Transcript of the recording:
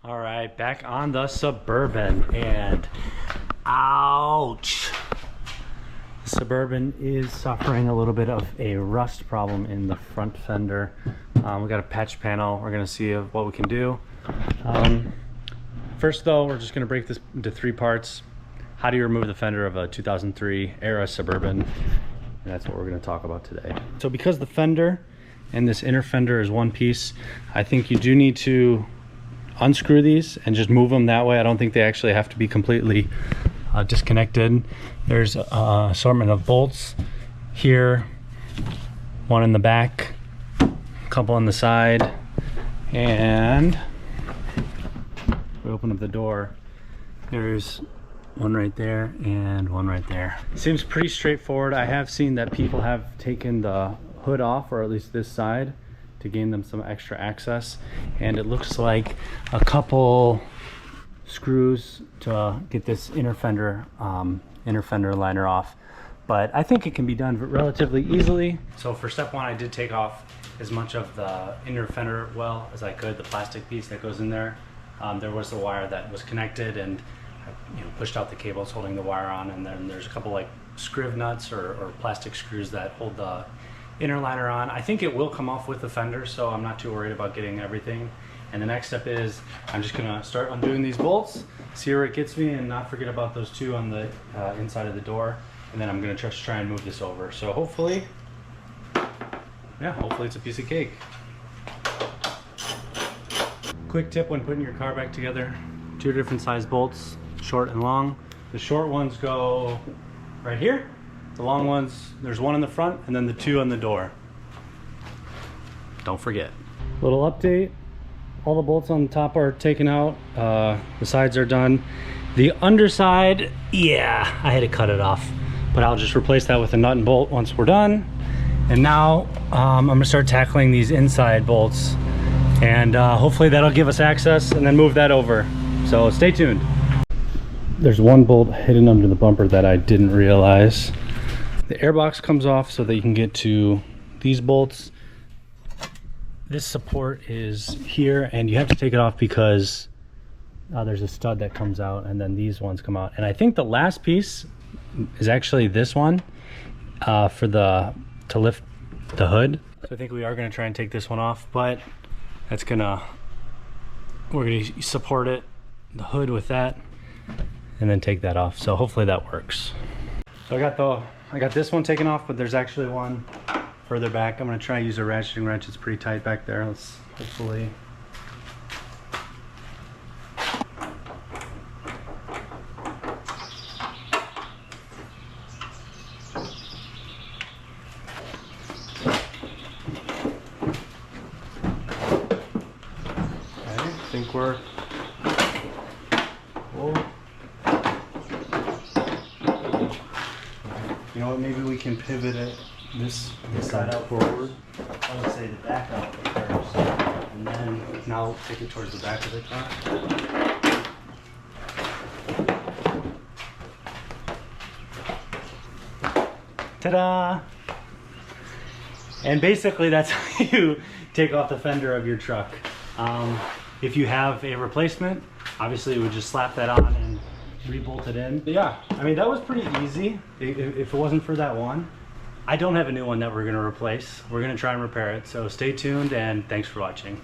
All right, back on the Suburban, and ouch. The Suburban is suffering a little bit of a rust problem in the front fender. We got a patch panel. We're gonna see what we can do. First though, we're just gonna break this into 3 parts. How do you remove the fender of a 2003 era Suburban? And that's what we're gonna talk about today. So because the fender and this inner fender is one piece, I think you do need to unscrew these and just move them that way. I don't think they actually have to be completely disconnected. There's an assortment of bolts here, one in the back, a couple on the side, and if we open up the door, there's one right there and one right there. Seems pretty straightforward. I have seen that people have taken the hood off, or at least this side, to gain them some extra access, and it looks like a couple screws to get this inner fender liner off, but I think it can be done relatively easily. So for step 1, I did take off as much of the inner fender well as I could, the plastic piece that goes in there. There was a wire that was connected, and I pushed out the cables holding the wire on, and then there's a couple like scriv nuts or plastic screws that hold the inner liner on. I think it will come off with the fender, so I'm not too worried about getting everything. And the next step is I'm just gonna start undoing these bolts, see where it gets me, and not forget about those 2 on the inside of the door. And then I'm gonna just try and move this over. So hopefully it's a piece of cake. Quick tip when putting your car back together: 2 different size bolts, short and long. The short ones go right here. The long ones, there's 1 in the front and then the 2 on the door. Don't forget. Little update, all the bolts on the top are taken out. The sides are done. The underside, yeah, I had to cut it off, but I'll just replace that with a nut and bolt once we're done. And now I'm gonna start tackling these inside bolts, and hopefully that'll give us access, and then move that over. So stay tuned. There's 1 bolt hidden under the bumper that I didn't realize. The airbox comes off so that you can get to these bolts. This support is here, and you have to take it off because there's a stud that comes out, and then these ones come out. And I think the last piece is actually this one to lift the hood. So I think we are gonna try and take this one off, but we're gonna support it, the hood, with that, and then take that off. So hopefully that works. So I got this one taken off, but there's actually one further back. I'm gonna try to use a ratcheting wrench. It's pretty tight back there. Let's hopefully. Okay, I think we're. Whoa. You know what, maybe we can pivot it this side out forward. I would say the back out first, and then now take it towards the back of the car. Ta-da! And basically that's how you take off the fender of your truck. If you have a replacement, obviously you would just slap that on and re-bolt it in. But yeah, I mean, that was pretty easy if it wasn't for that one. I don't have a new one that we're gonna replace. We're gonna try and repair it. So stay tuned, and thanks for watching.